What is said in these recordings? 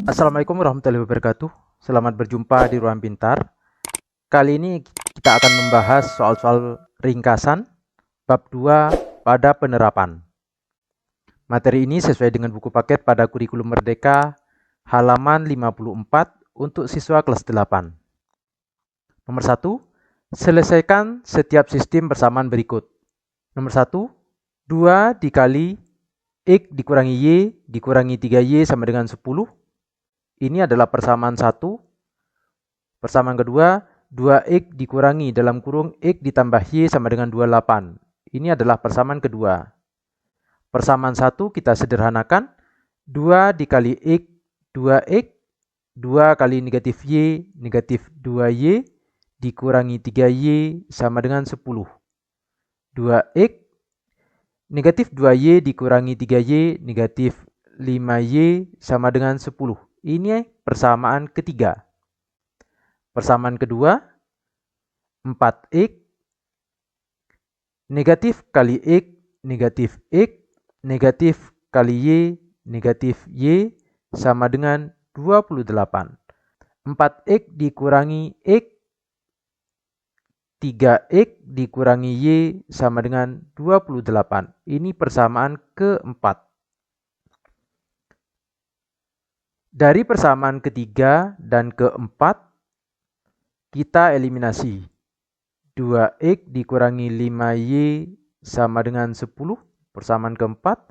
Assalamualaikum warahmatullahi wabarakatuh. Selamat berjumpa di Ruang Pintar. Kali ini kita akan membahas soal-soal ringkasan bab 2 pada penerapan. Materi ini sesuai dengan buku paket pada kurikulum Merdeka halaman 54 untuk siswa kelas 8. Nomor 1, selesaikan setiap sistem persamaan berikut. Nomor 1, 2 dikali X dikurangi Y dikurangi 3Y sama dengan 10. Ini adalah persamaan 1. Persamaan kedua, 2X dikurangi dalam kurung X ditambah Y sama dengan 28. Ini adalah persamaan kedua. Persamaan 1 kita sederhanakan. 2 dikali X, 2X. 2 kali negatif Y, negatif 2Y. Dikurangi 3Y sama dengan 10. 2X. Negatif 2Y dikurangi 3Y, negatif 5Y sama dengan 10. Ini persamaan ketiga. Persamaan kedua, 4X, negatif kali X, negatif X, negatif kali Y, negatif Y, sama dengan 28. 4X dikurangi X, 3X dikurangi Y, sama dengan 28. Ini persamaan keempat. Dari persamaan ketiga dan keempat, kita eliminasi. 2X dikurangi 5Y sama dengan 10, persamaan keempat.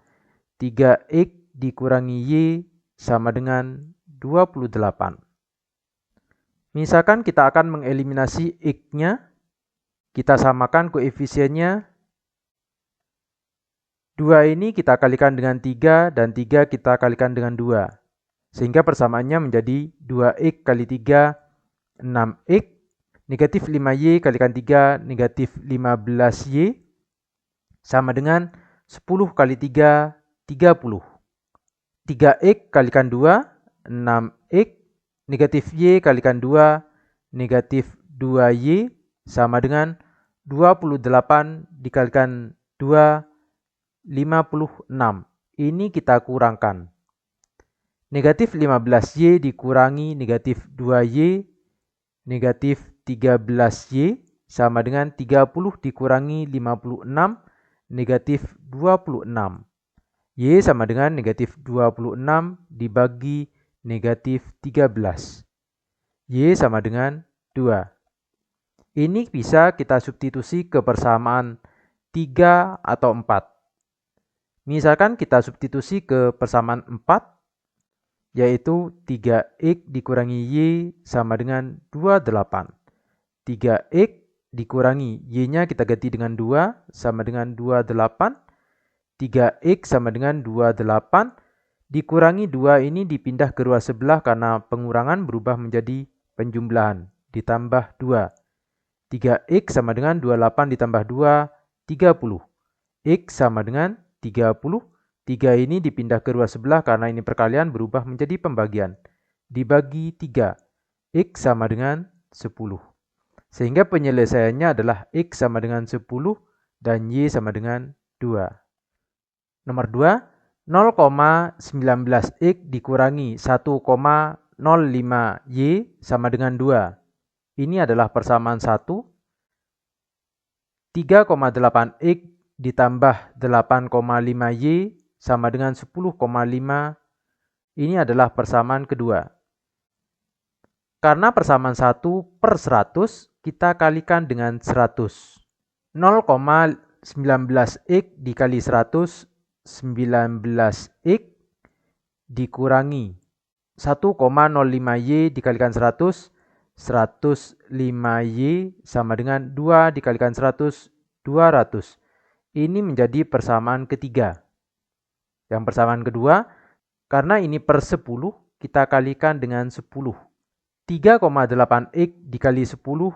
3X dikurangi Y sama dengan 28. Misalkan kita akan mengeliminasi X-nya, kita samakan koefisiennya. 2 ini kita kalikan dengan 3 dan 3 kita kalikan dengan 2. Sehingga persamaannya menjadi 2X kali 3, 6X. Negatif 5Y kalikan 3, negatif 15Y, sama dengan 10 kali 3, 30. 3X kalikan 2, 6X. Negatif Y kalikan 2, negatif 2Y, sama dengan 28 dikalikan 2, 56. Ini kita kurangkan. Negatif 15Y dikurangi negatif 2Y, negatif 13Y, sama dengan 30 dikurangi 56, negatif 26. Y sama dengan negatif 26 dibagi negatif 13. Y sama dengan 2. Ini bisa kita substitusi ke persamaan 3 atau 4. Misalkan kita substitusi ke persamaan 4, yaitu 3X dikurangi Y sama dengan 28. 3X dikurangi Y-nya kita ganti dengan 2 sama dengan 28. 3X sama dengan 28. Dikurangi 2 ini dipindah ke ruas sebelah karena pengurangan berubah menjadi penjumlahan. Ditambah 2. 3X sama dengan 28 ditambah 2, 30. X sama dengan 30. 3 ini dipindah ke ruas sebelah karena ini perkalian berubah menjadi pembagian. Dibagi 3. X sama dengan 10. Sehingga penyelesaiannya adalah X sama dengan 10 dan Y sama dengan 2. Nomor 2, 0,19X dikurangi 1,05Y sama dengan 2. Ini adalah persamaan 1. 3,8X ditambah 8,5Y sama dengan 10,5. Ini adalah persamaan kedua. Karena persamaan 1/100, kita kalikan dengan 100. 0,19X dikali 100, 19X dikurangi 1,05Y dikalikan 100, 105Y sama dengan 2 dikalikan 100, 200. Ini menjadi persamaan ketiga. Yang persamaan kedua, karena ini per 10, kita kalikan dengan 10. 3,8X dikali 10,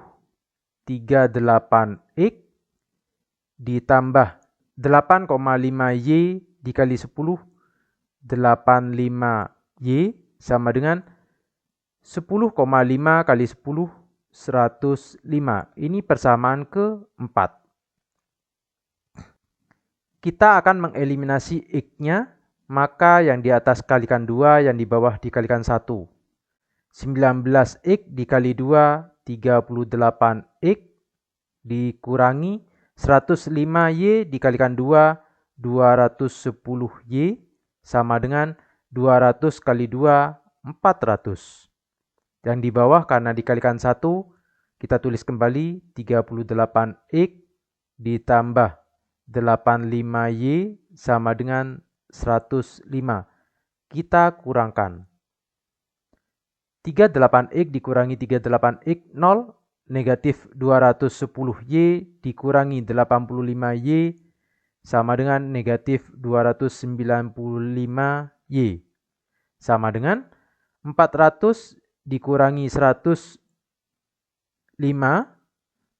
38X ditambah 8,5Y dikali 10, 85Y sama dengan 10,5 kali 10, 105. Ini persamaan keempat. Kita akan mengeliminasi X-nya, maka yang di atas kalikan 2, yang di bawah dikalikan 1. 19x dikali 2, 38x dikurangi 105y dikalikan 2, 210y sama dengan 200 kali 2, 400. Yang di bawah karena dikalikan 1, kita tulis kembali 38x ditambah 85y sama dengan 105. Kita kurangkan. 38x dikurangi 38x 0, negatif 210y dikurangi 85y sama dengan negatif 295y. Sama dengan 400 dikurangi 105,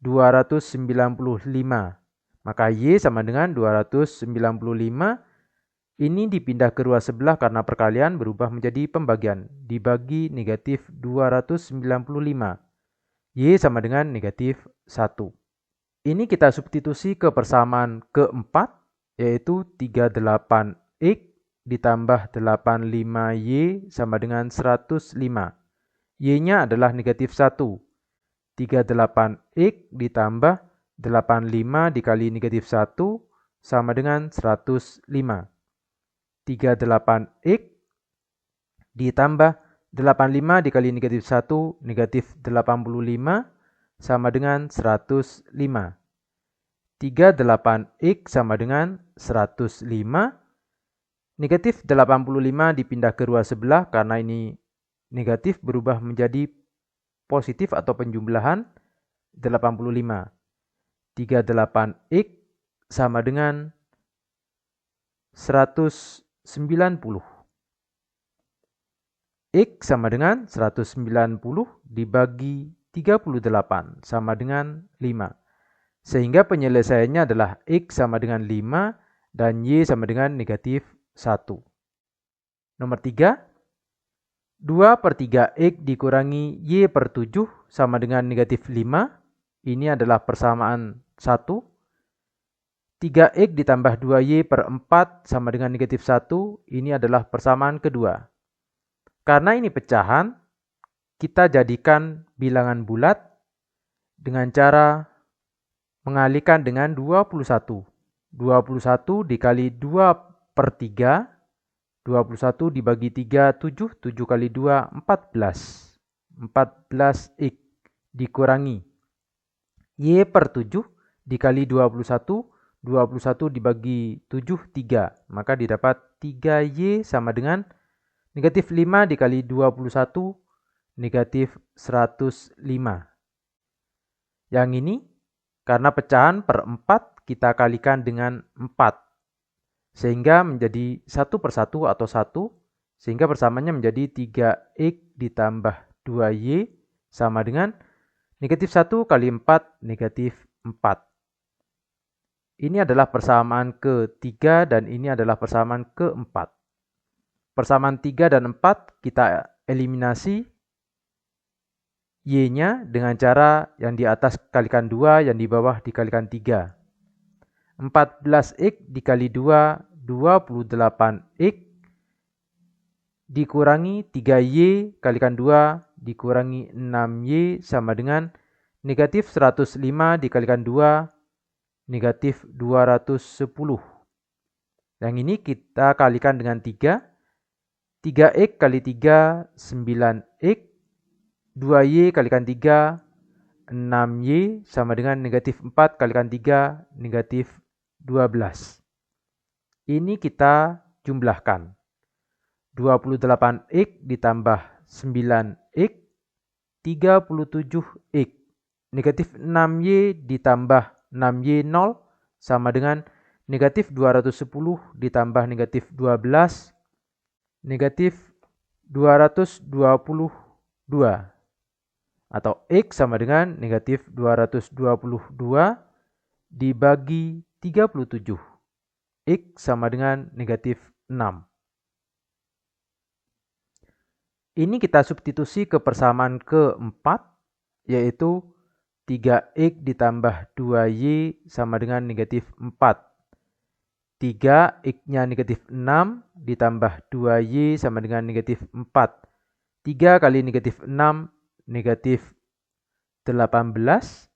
295. Maka Y sama dengan 295. Ini dipindah ke ruas sebelah karena perkalian berubah menjadi pembagian. Dibagi negatif 295. Y sama dengan negatif 1. Ini kita substitusi ke persamaan keempat, yaitu 38x ditambah 85y sama dengan 105. Y-nya adalah negatif 1. 38x ditambah 85 dikali negatif 1 sama dengan 105. 38x ditambah 85 dikali negatif 1, negatif 85 sama dengan 105. 38x sama dengan 105. Negatif 85 dipindah ke ruas sebelah karena ini negatif berubah menjadi positif atau penjumlahan 85. 38x sama dengan 190. X sama dengan 190 dibagi 38 sama dengan 5. Sehingga penyelesaiannya adalah X sama dengan 5 dan Y sama dengan negatif 1. Nomor 3. 2/3X dikurangi Y per 7 sama dengan negatif 5. Ini adalah persamaan 1. 3x ditambah 2y per 4 sama dengan negatif 1. Ini adalah persamaan kedua. Karena ini pecahan, kita jadikan bilangan bulat dengan cara mengalihkan dengan 21. 21 dikali 2/3. 21 dibagi 3, 7. 7 kali 2, 14. 14x dikurangi y per 7 dikali 21. 21 dibagi 7, 3. Maka didapat 3y sama dengan negatif 5 dikali 21, negatif 105. Yang ini, karena pecahan per 4, kita kalikan dengan 4. Sehingga menjadi 1/1 atau 1. Sehingga persamaannya menjadi 3x ditambah 2y sama dengan negatif 1 kali 4, negatif 4. Ini adalah persamaan ketiga dan ini adalah persamaan keempat. Persamaan 3 dan 4 kita eliminasi y-nya dengan cara yang di atas kalikan 2, yang di bawah dikalikan 3. 14x dikali 2, 28x dikurangi 3y kalikan 2 dikurangi 6y sama dengan negatif 105 dikalikan 2, negatif 210. Yang ini kita kalikan dengan 3. 3x kali 3, 9x. 2y kalikan 3, 6y sama dengan negatif 4 kalikan 3, negatif 12. Ini kita jumlahkan. 28x ditambah 9x, 37x. Negatif 6y ditambah 6y 0 sama dengan negatif 210 ditambah negatif 12, negatif 222. Atau X sama dengan negatif 222 dibagi 37. X sama dengan negatif 6. Ini kita substitusi ke persamaan keempat, yaitu 3x ditambah 2y sama dengan negatif 4. 3, X-nya negatif 6, ditambah 2Y sama dengan negatif 4. 3 kali negatif 6, negatif 18,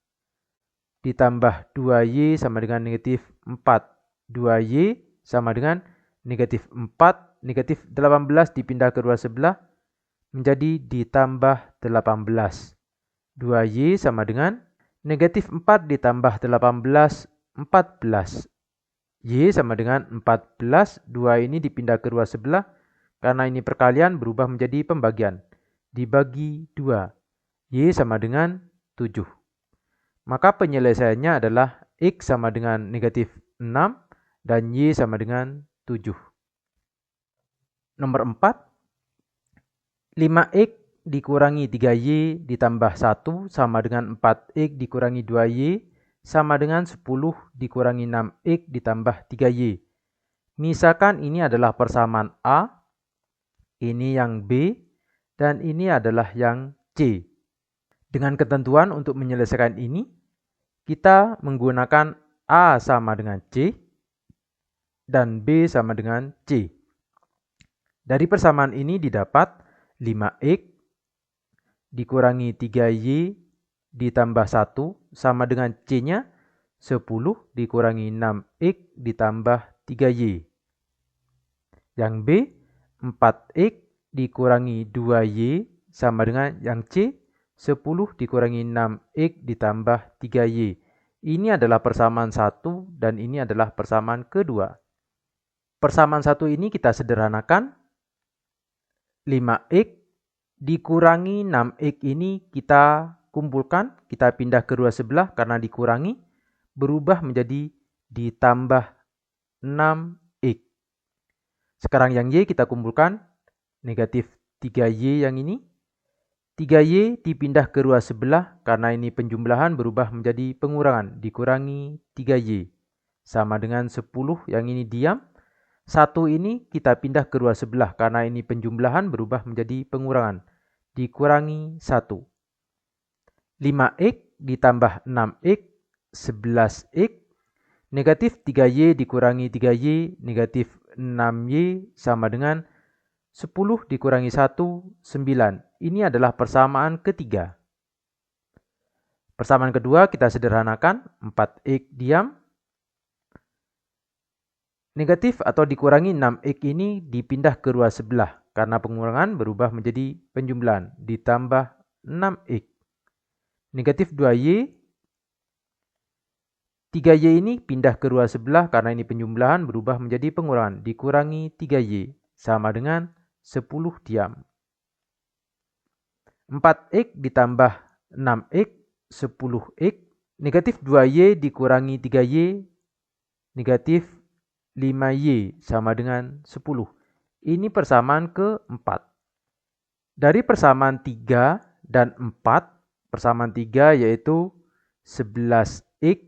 ditambah 2Y sama dengan negatif 4. 2Y sama dengan negatif 4, negatif 18 dipindah ke dua sebelah, menjadi ditambah 18. 2Y sama dengan negatif 4 ditambah 18, 14. Y sama dengan 14, 2 ini dipindah ke dua sebelah, karena ini perkalian berubah menjadi pembagian. Dibagi 2, Y sama dengan 7. Maka penyelesaiannya adalah X sama dengan negatif 6 dan Y sama dengan 7. Nomor 4, 5X dikurangi 3Y ditambah 1 sama dengan 4X dikurangi 2Y sama dengan 10 dikurangi 6X ditambah 3Y. Misalkan ini adalah persamaan A, ini yang B, dan ini adalah yang C. Dengan ketentuan untuk menyelesaikan ini, kita menggunakan A sama dengan C dan B sama dengan C. Dari persamaan ini didapat 5X dikurangi 3Y ditambah 1 sama dengan C-nya 10 dikurangi 6X ditambah 3Y. Yang B, 4X dikurangi 2Y sama dengan yang C, 10 dikurangi 6X ditambah 3Y. Ini adalah persamaan 1 dan ini adalah persamaan kedua. Persamaan 1 ini kita sederhanakan. 5X dikurangi 6X ini kita kumpulkan, kita pindah ke dua sebelah karena dikurangi, berubah menjadi ditambah 6X. Sekarang yang Y kita kumpulkan, negatif 3Y yang ini. 3Y dipindah ke dua sebelah karena ini penjumlahan berubah menjadi pengurangan, dikurangi 3Y. Sama dengan 10 yang ini diam. 1 ini kita pindah ke dua sebelah karena ini penjumlahan berubah menjadi pengurangan, dikurangi 1. 5X ditambah 6X, 11X, negatif 3Y dikurangi 3Y, negatif 6Y sama dengan 10 dikurangi 1, 9. Ini adalah persamaan ketiga. Persamaan kedua kita sederhanakan, 4X diam. Negatif atau dikurangi 6X ini dipindah ke dua sebelah karena pengurangan berubah menjadi penjumlahan, ditambah 6X. Negatif 2Y, 3Y ini pindah ke dua sebelah karena ini penjumlahan berubah menjadi pengurangan, dikurangi 3Y sama dengan 10 diam. 4X ditambah 6X, 10X, negatif 2Y dikurangi 3Y, negatif 5Y sama dengan 10. Ini persamaan keempat. Dari persamaan 3 dan 4, persamaan 3 yaitu 11X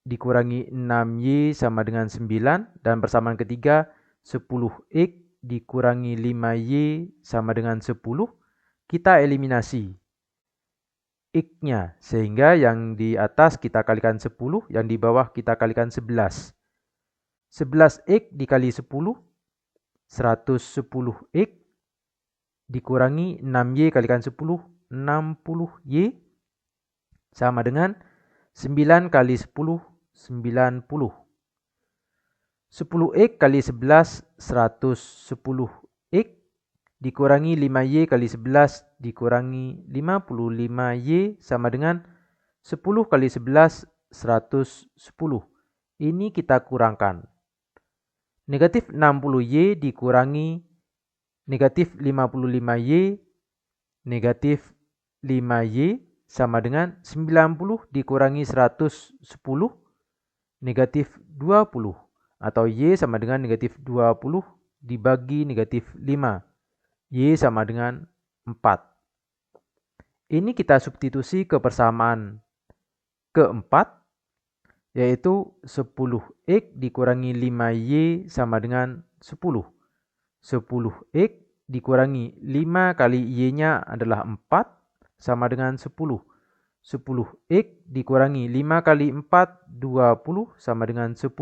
dikurangi 6Y sama dengan 9, dan persamaan ketiga 10X dikurangi 5Y sama dengan 10, kita eliminasi X-nya, sehingga yang di atas kita kalikan 10, yang di bawah kita kalikan 11. 11X dikali 10, 110X, dikurangi 6Y kalikan 10, 60Y, sama dengan 9 kali 10, 90. 10X kali 11, 110X, dikurangi 5Y kali 11, dikurangi 55Y, sama dengan 10 kali 11, 110. Ini kita kurangkan. Negatif 60Y dikurangi negatif 55Y, negatif 5Y, sama dengan 90 dikurangi 110, negatif 20. Atau Y sama dengan negatif 20 dibagi negatif 5. Y sama dengan 4. Ini kita substitusi ke persamaan keempat, yaitu 10X dikurangi 5Y sama dengan 10. 10X dikurangi 5 kali Y-nya adalah 4 sama dengan 10. 10X dikurangi 5 kali 4, 20 sama dengan 10.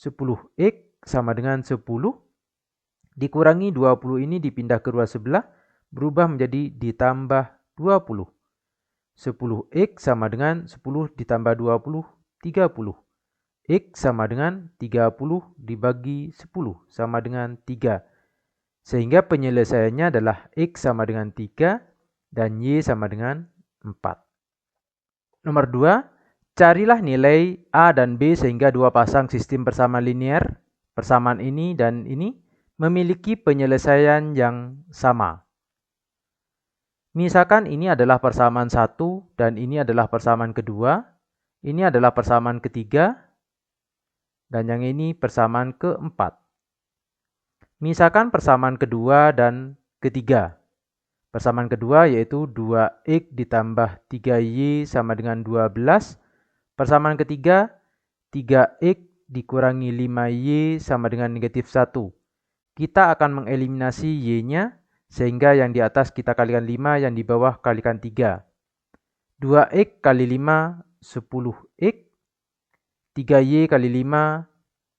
10x sama dengan 10 dikurangi 20 ini dipindah ke ruas sebelah berubah menjadi ditambah 20. 10x sama dengan 10 ditambah 20, 30. X sama dengan 30 dibagi 10 sama dengan 3. Sehingga penyelesaiannya adalah X sama dengan 3 dan Y sama dengan 4. Nomor 2, carilah nilai A dan B sehingga dua pasang sistem persamaan linear, persamaan ini dan ini, memiliki penyelesaian yang sama. Misalkan ini adalah persamaan 1 dan ini adalah persamaan kedua, ini adalah persamaan ketiga, dan yang ini persamaan keempat. Misalkan persamaan kedua dan ketiga. Persamaan kedua yaitu 2x ditambah 3y sama dengan 12. Persamaan ketiga 3x dikurangi 5y sama dengan negatif 1. Kita akan mengeliminasi y-nya sehingga yang di atas kita kalikan 5, yang di bawah kalikan 3. 2x kali 5 10x, 3y kali 5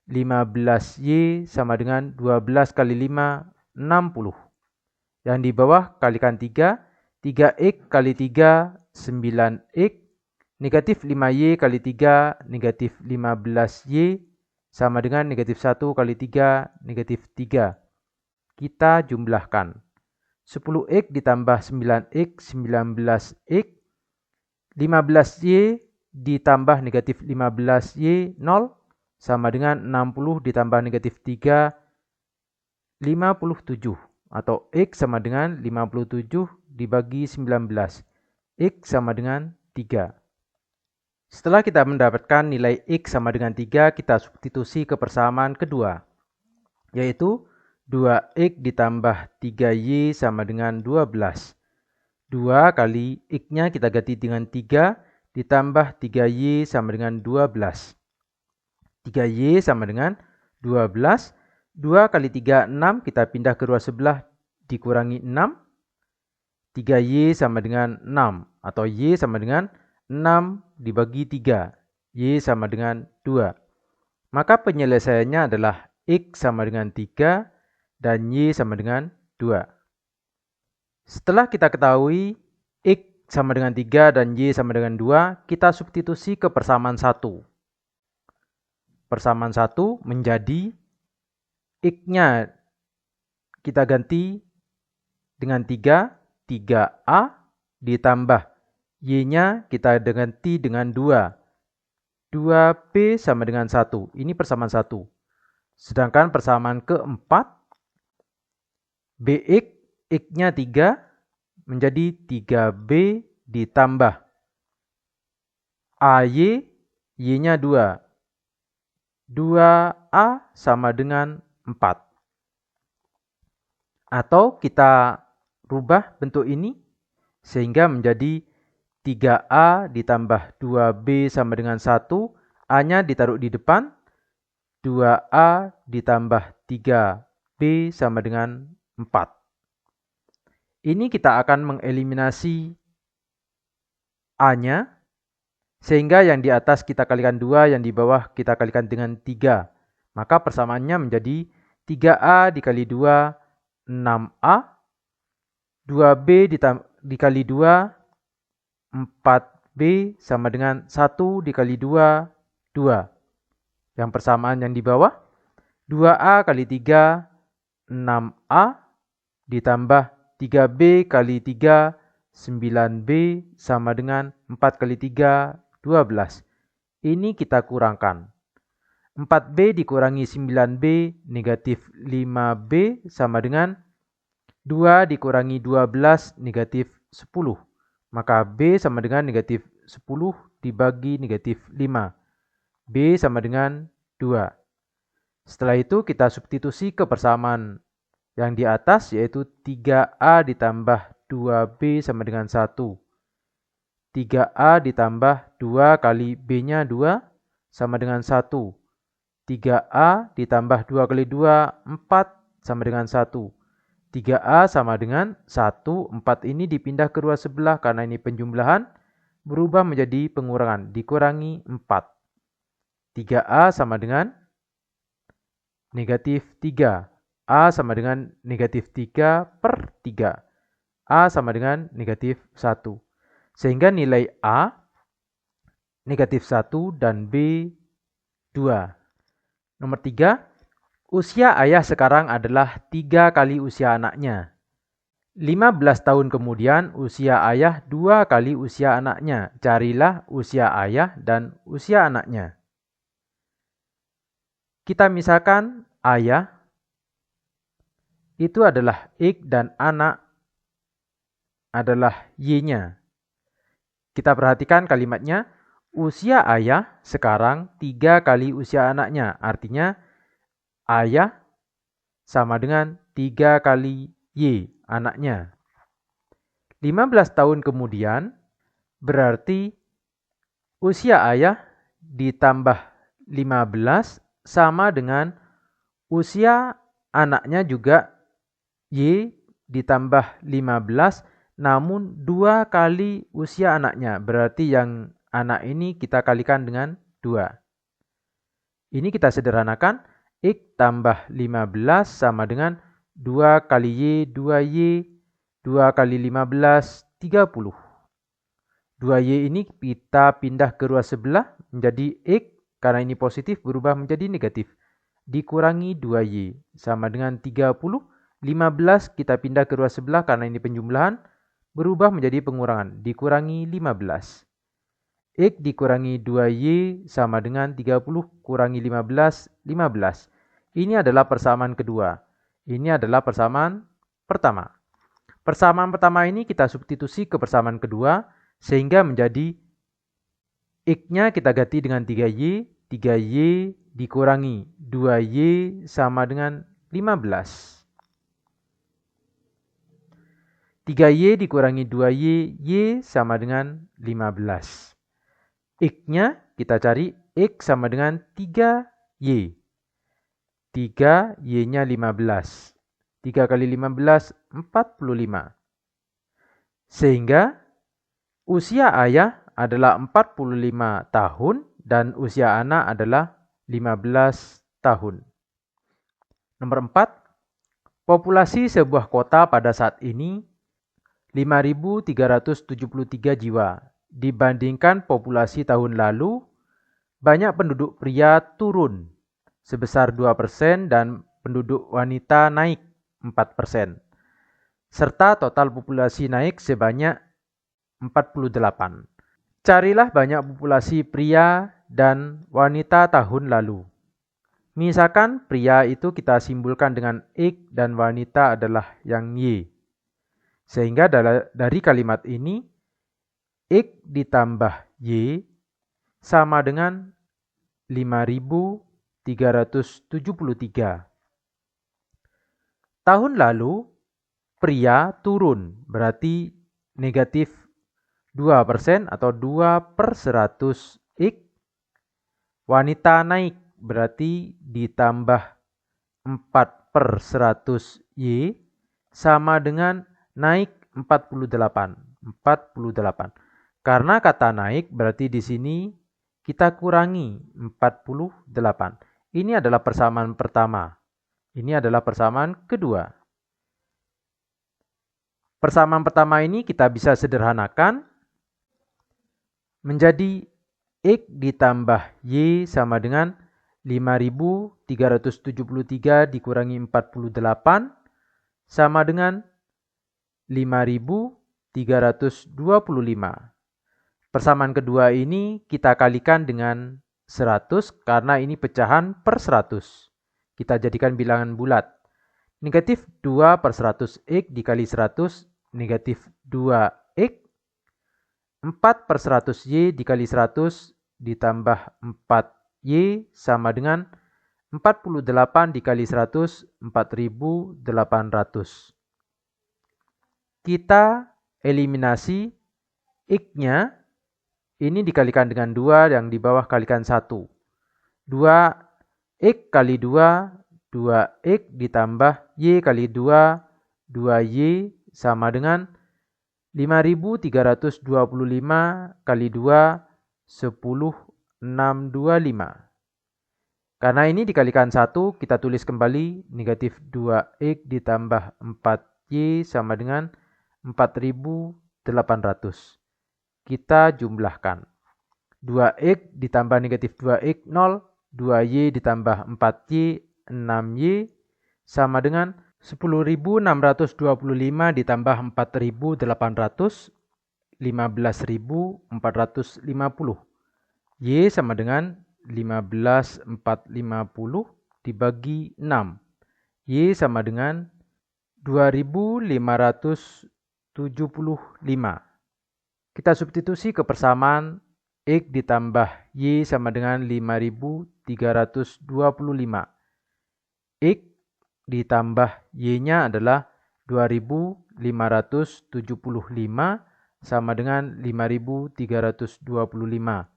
15y sama dengan 12 kali 5 60. Yang di bawah kalikan 3, 3x kali 3 9x, negatif 5y kali 3 negatif 15y sama dengan negatif 1 kali 3 negatif 3. Kita jumlahkan. 10x ditambah 9x 19x, 15y ditambah negatif 15y 0 sama dengan 60 ditambah negatif 3 57. Atau X sama dengan 57 dibagi 19. X sama dengan 3. Setelah kita mendapatkan nilai X sama dengan 3, kita substitusi ke persamaan kedua, yaitu 2X ditambah 3Y sama dengan 12. 2 kali X-nya kita ganti dengan 3, ditambah 3Y sama dengan 12. 3Y sama dengan 12. 2 kali 3, 6. Kita pindah ke ruas sebelah, dikurangi 6. 3Y sama dengan 6. Atau Y sama dengan 6 dibagi 3. Y sama dengan 2. Maka penyelesaiannya adalah X sama dengan 3 dan Y sama dengan 2. Setelah kita ketahui X sama dengan 3 dan Y sama dengan 2, kita substitusi ke persamaan 1. Persamaan 1 menjadi X-nya kita ganti dengan 3, 3A ditambah Y-nya kita ganti dengan 2, 2B sama dengan 1. Ini persamaan 1. Sedangkan persamaan keempat, BX, X-nya 3 menjadi 3B ditambah AY, Y-nya 2. 2A sama dengan 4. Atau kita rubah bentuk ini sehingga menjadi 3A ditambah 2B sama dengan 1. A-nya ditaruh di depan. 2A ditambah 3B sama dengan 4. Ini kita akan mengeliminasi A-nya, sehingga yang di atas kita kalikan 2, yang di bawah kita kalikan dengan 3. Maka persamaannya menjadi 3A dikali 2, 6A. 2B dikali 2, 4B sama dengan 1 dikali 2, 2. Yang persamaan yang di bawah, 2A kali 3, 6A ditambah 3B kali 3, 9B sama dengan 4 kali 3, 12. Ini kita kurangkan. 4B dikurangi 9B negatif 5B sama dengan 2 dikurangi 12 negatif 10. Maka B sama dengan negatif 10 dibagi negatif 5. B sama dengan 2. Setelah itu kita substitusi ke persamaan yang di atas, yaitu 3A ditambah 2B sama dengan 1. 3A ditambah 2 kali B-nya 2 sama dengan 1. 3A ditambah 2 kali 2, 4 sama dengan 1. 3A sama dengan 1, 4 ini dipindah ke ruas sebelah karena ini penjumlahan, berubah menjadi pengurangan, dikurangi 4. 3A sama dengan negatif 3. A sama dengan negatif 3 per 3. A sama dengan negatif 1. Sehingga nilai A negatif 1 dan B 2. Nomor 3, usia ayah sekarang adalah 3 kali usia anaknya. 15 tahun kemudian usia ayah 2 kali usia anaknya. Carilah usia ayah dan usia anaknya. Kita misalkan ayah itu adalah X dan anak adalah Y-nya. Kita perhatikan kalimatnya, usia ayah sekarang 3 kali usia anaknya. Artinya ayah sama dengan 3 kali Y, anaknya. 15 tahun kemudian berarti usia ayah ditambah 15 sama dengan usia anaknya juga Y ditambah 15 namun 2 kali usia anaknya. Berarti yang anak ini kita kalikan dengan 2. Ini kita sederhanakan. X tambah 15 sama dengan 2 kali Y, 2Y, 2 kali 15, 30. 2Y ini kita pindah ke ruas sebelah menjadi X, karena ini positif berubah menjadi negatif. Dikurangi 2Y sama dengan 30. 15 kita pindah ke ruas sebelah karena ini penjumlahan, berubah menjadi pengurangan. Dikurangi 15. X dikurangi 2Y sama dengan 30 kurangi 15, 15. Ini adalah persamaan kedua. Ini adalah persamaan pertama. Persamaan pertama ini kita substitusi ke persamaan kedua, sehingga menjadi X-nya kita ganti dengan 3Y, 3Y dikurangi 2Y sama dengan 15. 3Y dikurangi 2Y, Y sama dengan 15. X-nya kita cari, X sama dengan 3Y. 3, Y-nya 15. 3 kali 15, 45. Sehingga usia ayah adalah 45 tahun dan usia anak adalah 15 tahun. Nomor 4, populasi sebuah kota pada saat ini 5.373 jiwa. Dibandingkan populasi tahun lalu, banyak penduduk pria turun sebesar 2% dan penduduk wanita naik 4%. Serta total populasi naik sebanyak 48. Carilah banyak populasi pria dan wanita tahun lalu. Misalkan pria itu kita simbolkan dengan X dan wanita adalah yang Y. Sehingga dari kalimat ini, X ditambah Y sama dengan 5.373. Tahun lalu, pria turun, berarti negatif 2% atau 2 per 100 X. Wanita naik, berarti ditambah 4 per 100 Y sama dengan naik 48. 48. Karena kata naik berarti di sini kita kurangi 48. Ini adalah persamaan pertama. Ini adalah persamaan kedua. Persamaan pertama ini kita bisa sederhanakan menjadi X ditambah Y sama dengan 5.373 dikurangi 48 sama dengan 5.325. Persamaan kedua ini kita kalikan dengan 100 karena ini pecahan per 100. Kita jadikan bilangan bulat. Negatif 2 per 100 X dikali 100, negatif 2X. 4 per 100 Y dikali 100 ditambah 4Y sama dengan 48 dikali 100, 4.800. Kita eliminasi X-nya. Ini dikalikan dengan 2, yang di bawah kalikan 1. 2X kali 2, 2X ditambah Y kali 2, 2Y sama dengan 5.325 kali 2, 10.625. Karena ini dikalikan 1, kita tulis kembali negatif 2X ditambah 4Y sama dengan 4.800. Kita jumlahkan. 2X ditambah negatif 2X 0, 2Y ditambah 4Y 6Y sama dengan 10.625 ditambah 4.800 15.450. Y sama dengan 15.450 dibagi 6. Y sama dengan 2.575. Kita substitusi ke persamaan X ditambah Y sama dengan 5.325. X ditambah Y-nya adalah 2.575 sama dengan 5.325.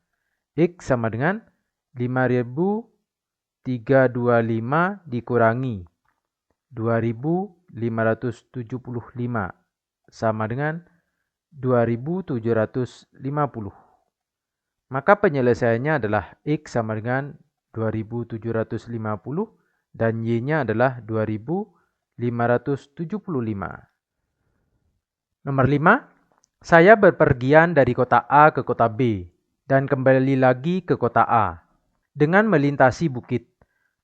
X sama dengan 5.325 dikurangi 2.575 sama dengan 2.750. Maka penyelesaiannya adalah X sama dengan 2.750 dan Y-nya adalah 2.575. Nomor 5. Saya berpergian dari kota A ke kota B dan kembali lagi ke kota A dengan melintasi bukit.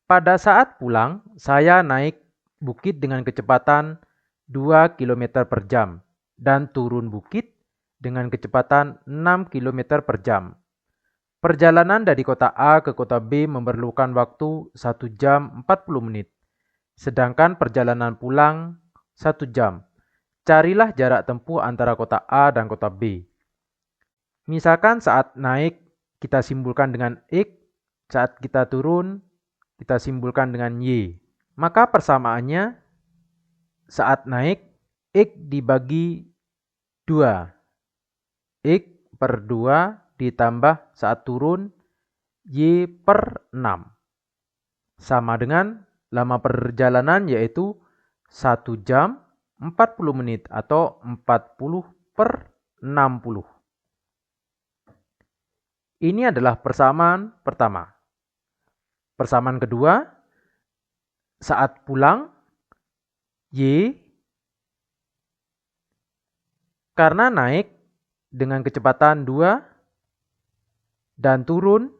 Pada saat pulang, saya naik bukit dengan kecepatan 2 km per jam dan turun bukit dengan kecepatan 6 km per jam. Perjalanan dari kota A ke kota B memerlukan waktu 1 jam 40 menit, sedangkan perjalanan pulang 1 jam. Carilah jarak tempuh antara kota A dan kota B. Misalkan saat naik kita simbolkan dengan X, saat kita turun kita simbolkan dengan Y. Maka persamaannya saat naik X dibagi 2. X per 2 ditambah saat turun Y per 6. Sama dengan lama perjalanan yaitu 1 jam 40 menit atau 40 per 60. Ini adalah persamaan pertama. Persamaan kedua, saat pulang, Y karena naik dengan kecepatan 2 dan turun,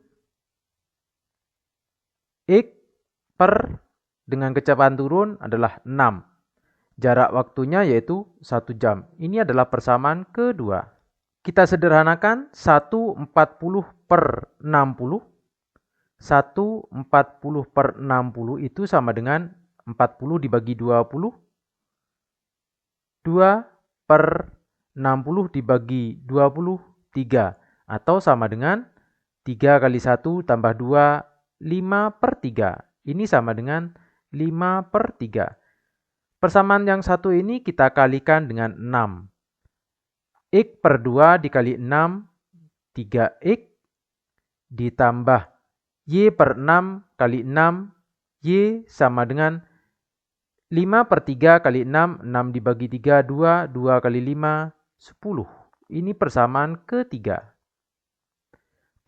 X per dengan kecepatan turun adalah 6. Jarak waktunya yaitu 1 jam. Ini adalah persamaan kedua. Kita sederhanakan 140 per 60. 140 per 60 itu sama dengan 40 dibagi 20. 2 per 60 dibagi 23. Atau sama dengan 3 kali 1 tambah 2, 5 per 3. Ini sama dengan 5 per 3. Persamaan yang satu ini kita kalikan dengan 6. X per 2 dikali 6, 3X ditambah Y per 6 kali 6, Y sama dengan 5 per 3 kali 6, 6 dibagi 3, 2, 2 kali 5, 10. Ini persamaan ketiga.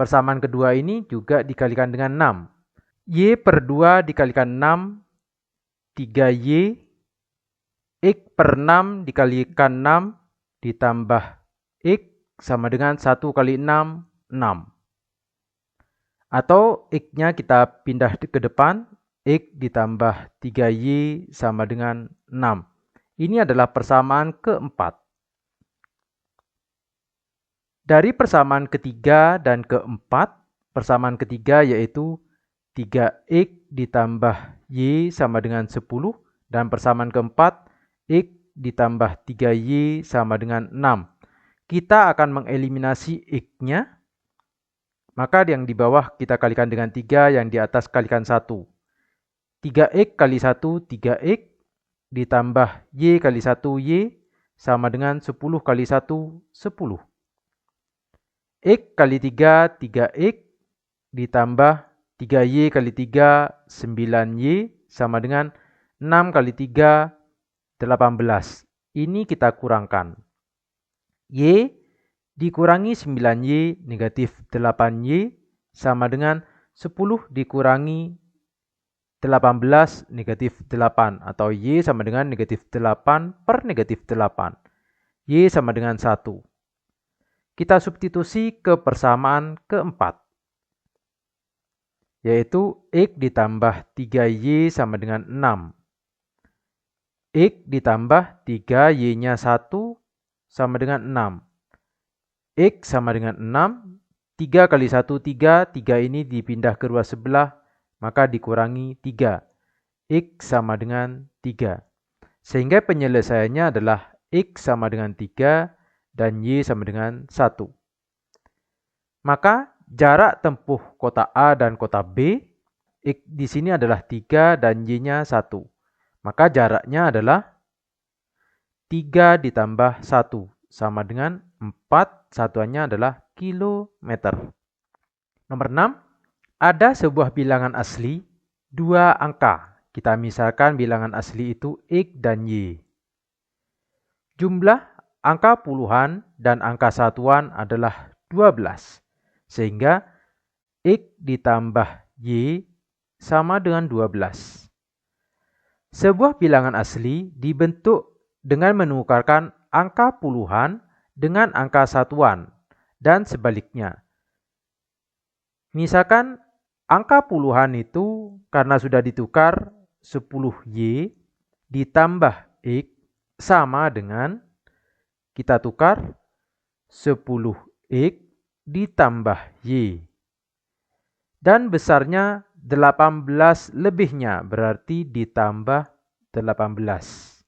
Persamaan kedua ini juga dikalikan dengan 6. Y per 2 dikalikan 6, 3Y. X per 6 dikalikan 6 ditambah X sama dengan 1 kali 6, 6. Atau X-nya kita pindah ke depan, X ditambah 3Y sama dengan 6. Ini adalah persamaan keempat. Dari persamaan ketiga dan keempat, persamaan ketiga yaitu 3X ditambah Y sama dengan 10. Dan persamaan keempat, X ditambah 3Y sama dengan 6. Kita akan mengeliminasi X-nya. Maka yang di bawah kita kalikan dengan 3, yang di atas kalikan 1. 3X kali 1, 3X. Ditambah Y kali 1, Y. Sama dengan 10 kali 1, 10. X kali 3, 3X. Ditambah 3Y kali 3, 9Y. Sama dengan 6 kali 3, 18. Ini kita kurangkan. Y dikurangi 9Y negatif 8Y sama dengan 10 dikurangi 18 negatif 8 atau Y sama dengan negatif 8 per negatif 8. Y sama dengan 1. Kita substitusi ke persamaan keempat, yaitu X ditambah 3Y sama dengan 6. X ditambah 3Y-nya 1 sama dengan 6. X sama dengan 6. 3 kali 1, 3. 3 ini dipindah ke ruas sebelah, maka dikurangi 3. X sama dengan 3. Sehingga penyelesaiannya adalah X sama dengan 3 dan Y sama dengan 1. Maka jarak tempuh kota A dan kota B, X di sini adalah 3 dan Y-nya 1. Maka jaraknya adalah 3 ditambah 1 sama dengan 4, satuannya adalah kilometer. Nomor 6, ada sebuah bilangan asli 2 angka. Kita misalkan bilangan asli itu X dan Y. Jumlah angka puluhan dan angka satuan adalah 12. Sehingga X ditambah Y sama dengan 12. Sebuah bilangan asli dibentuk dengan menukarkan angka puluhan dengan angka satuan dan sebaliknya. Misalkan angka puluhan itu karena sudah ditukar 10Y ditambah X sama dengan kita tukar 10X ditambah Y. Dan besarnya 18 lebihnya berarti ditambah 18.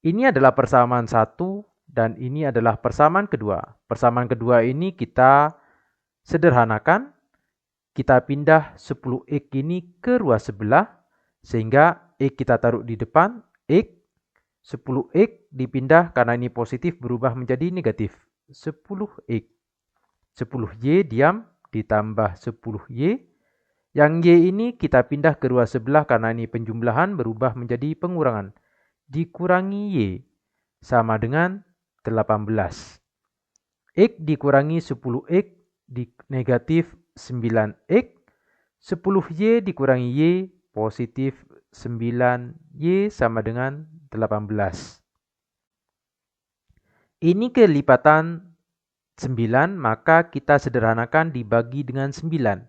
Ini adalah persamaan 1 dan ini adalah persamaan kedua. Persamaan kedua ini kita sederhanakan. Kita pindah 10X ini ke ruas sebelah, sehingga X kita taruh di depan, X, 10X dipindah karena ini positif berubah menjadi negatif, 10X. 10Y diam ditambah 10Y, yang Y ini kita pindah ke ruas sebelah karena ini penjumlahan berubah menjadi pengurangan, dikurangi Y, sama dengan 18. X dikurangi 10X di negatif 9X, 10Y dikurangi Y, positif 9Y sama dengan 18. Ini kelipatan 9, maka kita sederhanakan dibagi dengan 9.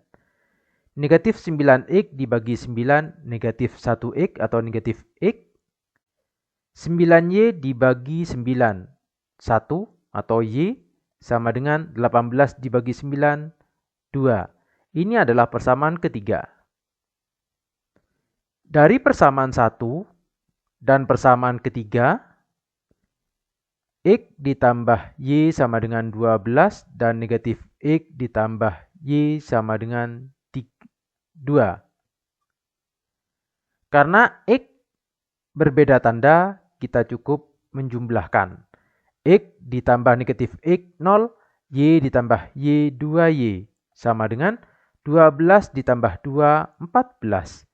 Negatif 9X dibagi 9, negatif 1X atau negatif X. 9Y dibagi 9, 1 atau Y, sama dengan 18 dibagi 9, 2. Ini adalah persamaan ketiga. Dari persamaan 1 dan persamaan ketiga, X ditambah Y sama dengan 12 dan negatif X ditambah Y sama dengan 2. Karena X berbeda tanda, kita cukup menjumlahkan. X ditambah negatif X 0, Y ditambah Y 2Y. Sama dengan 12 ditambah 2, 14.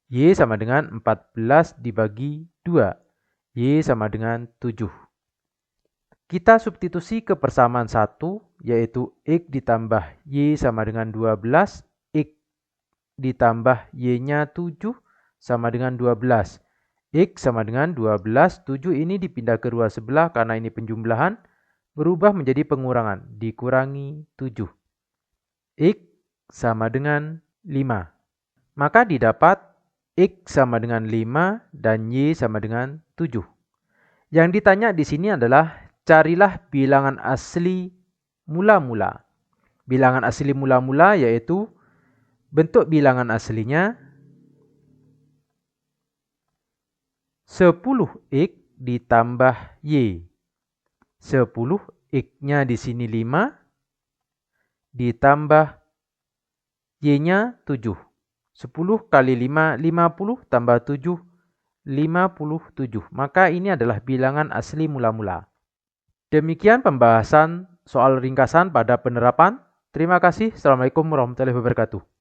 Y sama dengan 14 dibagi 2. Y sama dengan 7. Kita substitusi ke persamaan 1, yaitu X ditambah Y sama dengan 12. X ditambah Y-nya 7 sama dengan 12. X sama dengan 12, 7 ini dipindah ke ruas sebelah karena ini penjumlahan, berubah menjadi pengurangan, dikurangi 7. X sama dengan 5. Maka didapat X sama dengan 5 dan Y sama dengan 7. Yang ditanya di sini adalah carilah bilangan asli mula-mula. Bilangan asli mula-mula yaitu bentuk bilangan aslinya 10X ditambah Y. 10X-nya di sini 5 ditambah Y-nya 7. 10 kali 5, 50 tambah 7, 57. Maka ini adalah bilangan asli mula-mula. Demikian pembahasan soal ringkasan pada penerapan. Terima kasih. Assalamualaikum warahmatullahi wabarakatuh.